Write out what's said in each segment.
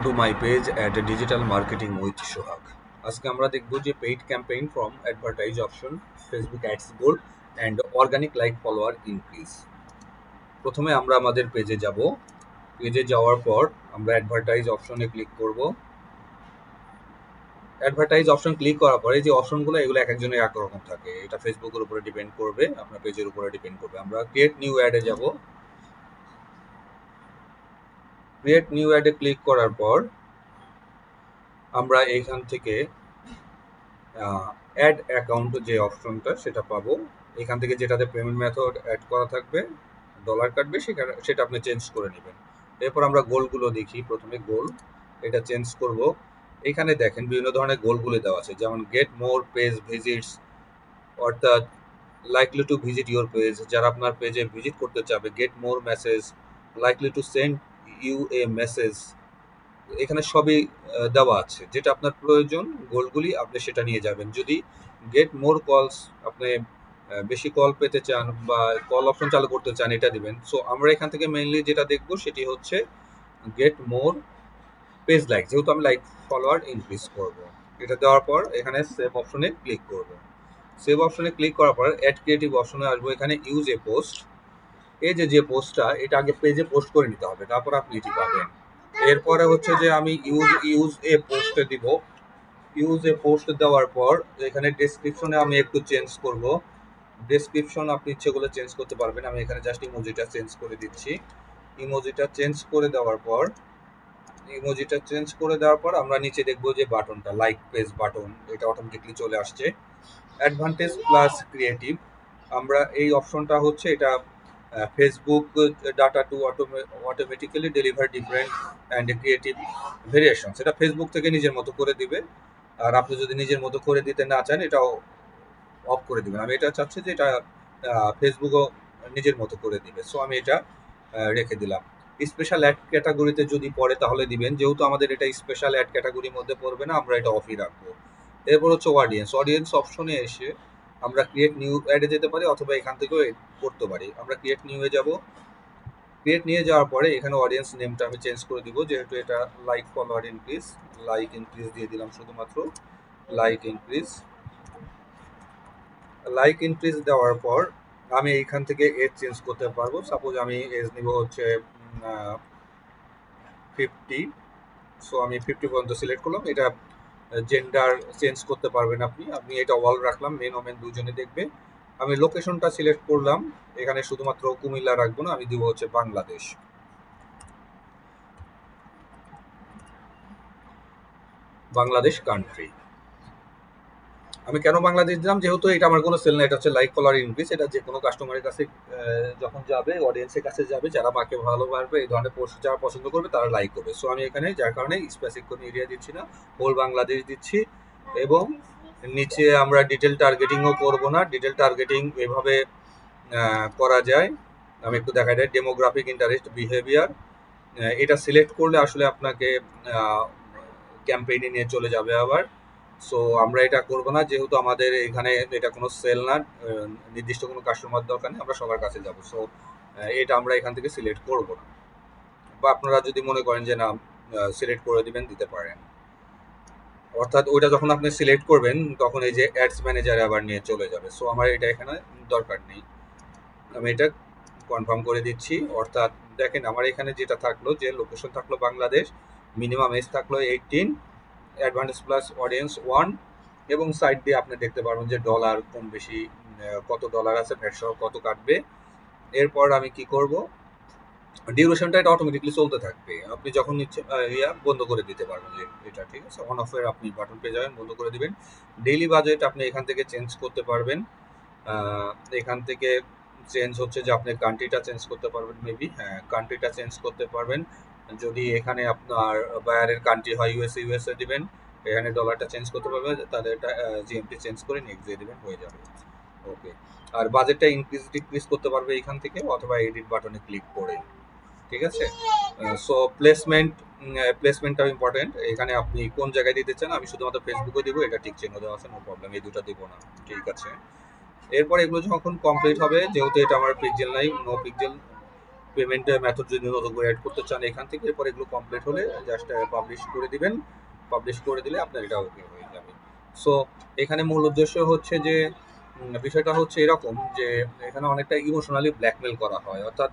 To my page at Digital Marketing with Shohag. আজকে আমরা দেখব যে paid campaign from advertise option, Facebook ads goal and organic like follower increase. প্রথমে আমরা আমাদের পেজে যাব। পেজে যাওয়ার পর আমরা অ্যাডভার্টাইজ অপশনে ক্লিক করব। অ্যাডভার্টাইজ অপশন ক্লিক করার পরে যে অপশনগুলো এগুলো এক একজনের এক রকম থাকে। এটা ফেসবুকের উপরে ডিপেন্ড করবে, আপনার পেজের উপরে ডিপেন্ড করবে। আমরা ক্রিয়েট নিউ অ্যাডে যাব। ক্রিয়েট নিউ অ্যাডে ক্লিক করার পর আমরা এইখান থেকে অ্যাড অ্যাকাউন্ট যে অপশনটা সেটা পাবো। এখান থেকে যেটাতে পেমেন্ট মেথড অ্যাড করা থাকবে, ডলার কাটবে, সেটা আপনি চেঞ্জ করে নেবেন। এরপর আমরা গোলগুলো দেখি। প্রথমে গোল এটা চেঞ্জ করব। এখানে দেখেন বিভিন্ন ধরনের গোলগুলো দেওয়া আছে, যেমন গেট মোর পেজ ভিজিটস, অর্থাৎ likely to visit your page, যারা আপনার পেজে ভিজিট করতে চাবে। Get more message, likely to send you a message. এখানে সবই দেওয়া আছে, যেটা আপনার প্রয়োজন গোলগুলি আপনি সেটা নিয়ে যাবেন। যদি গেট মোর কলস, আপনি বেশি কল পেতে চান বা কল অপশন চালু করতে চান, এটা দিবেন। সো আমরা এখান থেকে মেইনলি যেটা দেখবো সেটি হচ্ছে গেট মোর পেজ লাইক, যেহেতু আমি লাইক ফলোয়ার ইনক্রিজ করব। এটা দেওয়ার পর এখানে সেভ অপশনে ক্লিক করব। সেভ অপশনে ক্লিক করার পর অ্যাড ক্রিয়েটিভ অপশনে আসবো। এখানে ইউজ এ পোস্ট, এই যে পোস্টটা এটা আগে পেজে পোস্ট করে নিতে হবে, তারপর আপনি এটি পাবেন। এরপরে হচ্ছে যে আমি ইউজ এ পোস্টে দিব। ইউজ এ পোস্ট দেওয়ার পর এখানে ডেসক্রিপশনে আমি একটু চেঞ্জ করব। ডেসক্রিপশন আপনি ইচ্ছেগুলো চেঞ্জ করতে পারবেন। আমি এখানে জাস্ট ইমোজিটা চেঞ্জ করে দিচ্ছি। ইমোজিটা চেঞ্জ করে দেওয়ার পর আমরা নিচে দেখব যে বাটনটা লাইক পেজ বাটন, এটা অটোমেটিকলি চলে আসছে। অ্যাডভান্টেজ প্লাস ক্রিয়েটিভ, আমরা এই অপশনটা হচ্ছে এটা Facebook data to automatically deliver different and creative variation, সেটা ফেসবুক থেকে নিজের মতো করে দিবে। আর আপনি যদি নিজের মতো করে দিতে না চান, এটাও অফ করে দিবেন। আমি এটা চাচ্ছি যে এটা ফেসবুকও নিজের মতো করে দিবে, সো আমি এটা রেখে দিলাম। স্পেশাল অ্যাড ক্যাটাগরিতে যদি পড়ে তাহলে দিবেন, যেহেতু আমাদের এটা স্পেশাল অ্যাড ক্যাটাগরির মধ্যে পড়বে না, আমরা এটা অফই রাখবো। এরপর হচ্ছে অডিয়েন্স অপশনে এসে আমরা ক্রিয়েট নিউ অ্যাডে যেতে পারি, অথবা এখান থেকেও করতে পারি। আমরা ক্রিয়েট নিউ এ যাব। ক্রিয়েট নিয়ে যাওয়ার পরে এখানে অডিয়েন্স নেমটা আমি চেঞ্জ করে দিব, যেহেতু এটা like follower increase, like increase দিয়ে দিলাম শুধুমাত্র লাইক ইনক্রিজ দেওয়ার পর আমি এইখান থেকে এজ চেঞ্জ করতে পারবো। সাপোজ আমি এজ নিব হচ্ছে 50, সো আমি 50 পর্যন্ত সিলেক্ট করলাম। এটা জেন্ডার চেঞ্জ করতে পারবেন আপনি। আমি এটা অল রাখলাম, মেন ওমেন দুজনে দেখবে। আমি লোকেশনটা সিলেক্ট করলাম, এখানে শুধুমাত্র কুমিল্লা রাখবো না, আমি দিব হচ্ছে বাংলাদেশ কান্ট্রি। আমি কেন বাংলাদেশ দিলাম, যেহেতু এটা আমার কোনো সেল না, এটা হচ্ছে লাইক ফলোয়ার ইনক্রিজ। এটা যে কোনো কাস্টমারের কাছে যখন যাবে, অডিয়েন্সের কাছে যাবে, যারা আমাকে ভালোবাসবে, এই ধরনের পোস্ট যারা পছন্দ করবে তারা লাইক করবে। সো আমি এখানে যার কারণে স্পেসিফিক কোনো এরিয়া দিচ্ছি না, হোল বাংলাদেশ দিচ্ছি। এবং নিচে আমরা ডিটেল টার্গেটিংও করব না। ডিটেল টার্গেটিং এভাবে করা যায়, আমি একটু দেখাই দেয়। ডেমোগ্রাফিক, ইন্টারেস্ট, বিহেভিয়ার, এটা সিলেক্ট করলে আসলে আপনাকে ক্যাম্পেইনে নিয়ে চলে যাবে আবার। সো আমরা এটা করব না, যেহেতু আমাদের এখানে এটা কোনো সেল না, নির্দিষ্ট কোনো কাস্টমার দরকার নেই, আমরা সবার কাছে যাব। সো এটা আমরা এখান থেকে সিলেক্ট করব না, বা আপনারা যদি মনে করেন যে না সিলেক্ট করে দিবেন, দিতে পারেন। অর্থাৎ ওইটা যখন আপনি সিলেক্ট করবেন তখন এই যে অ্যাডস ম্যানেজারে আবার নিয়ে চলে যাবে। সো আমার এটা এখানে দরকার নেই, আমি এটা কনফার্ম করে দিচ্ছি। অর্থাৎ দেখেন আমার এখানে যেটা থাকলো, যে লোকেশন থাকলো বাংলাদেশ, মিনিমাম এজ থাকলো 18, অ্যাডভান্টেজ প্লাস অডিয়েন্স 1, এবং সাইড দিয়ে আপনি দেখতে পারবেন যে ডলার কম বেশি কত ডলার আছে, ভ্যাট সহ কত কাটবে। এরপর আমি কি করব, ডিউরেশনটা এটা অটোমেটিকলি চলতে থাকবে। আপনি যখন ইচ্ছে বন্ধ করে দিতে পারবেন, যে এটা ঠিক আছে, অন অফের আপনি বাটন পেয়ে যাবেন, বন্ধ করে দিবেন। ডেইলি বাজেট আপনি এখান থেকে চেঞ্জ করতে পারবেন। এখান থেকে চেঞ্জ হচ্ছে যে আপনি কান্ট্রিটা চেঞ্জ করতে পারবেন, মেবি হ্যাঁ কান্ট্রিটা চেঞ্জ করতে পারবেন। যদি এখানে আপনার বায়ারের কান্ট্রি হয় ইউএসএ দিবেন, এখানে ডলারটা চেঞ্জ করতে পারবেন, তাদের এটা জিএমটি চেঞ্জ করে নেক্সট দিয়ে দিবেন, হয়ে যাবে। ওকে। আর বাজেটটা ইনক্রিজ ডিক্রিজ করতে পারবে এখান থেকে, অথবা এডিট বাটনে ক্লিক করে। ঠিক আছে। সো প্লেসমেন্টটাও ইম্পর্টেন্ট। এখানে আপনি কোন জায়গায় দিতে চান, আমি শুধুমাত্র ফেসবুকে দিব, এটা টিক চিহ্ন দেওয়া আছে, নো প্রবলেম, এই দুটো দিব না। ঠিক আছে। এরপর এগুলো যখন কমপ্লিট হবে, যেহেতু এটা আমার পিক্সেল নাই, নো পিক্সেল পেমেন্টের মেথড যদি নতুন করে অ্যাড করতে চান এখান থেকে, এরপর এগুলো কমপ্লিট হলে জাস্ট পাবলিশ করে দিবেন। পাবলিশ করে দিলে আপনার এটা ওকে হয়ে যাবে। সো এখানে মূল উদ্দেশ্য হচ্ছে যে বিষয়টা হচ্ছে এরকম যে এখানে অনেকটা ইমোশনালি ব্ল্যাকমেল করা হয়, অর্থাৎ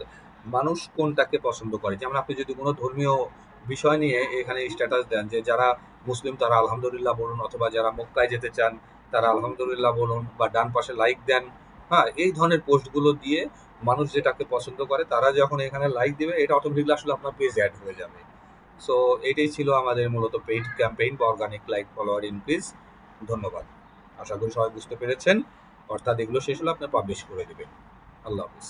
মানুষ কোনটাকে পছন্দ করে। যেমন আপনি যদি কোনো ধর্মীয় বিষয় নিয়ে এখানে স্ট্যাটাস দেন যে যারা মুসলিম তারা আলহামদুলিল্লাহ বলুন, অথবা যারা মক্কায় যেতে চান তারা আলহামদুলিল্লাহ বলুন, বা ডান পাশে লাইক দেন, হ্যাঁ, এই ধরনের পোস্টগুলো দিয়ে মানুষ যেটাকে পছন্দ করে তারা যখন এখানে লাইক দিবে এটা অটোমেটিকলি আসলে আপনার পেজ অ্যাড হয়ে যাবে। সো এটাই ছিল আমাদের মূলত পেইড ক্যাম্পেইন বা অর্গানিক লাইক ফলোয়ার ইনক্রিজ। ধন্যবাদ। আশা করি সবাই বুঝতে পেরেছেন। অর্থাৎ এগুলো শেষ হলে আপনি পাবলিশ করে দেবেন। আল্লাহ হাফিজ।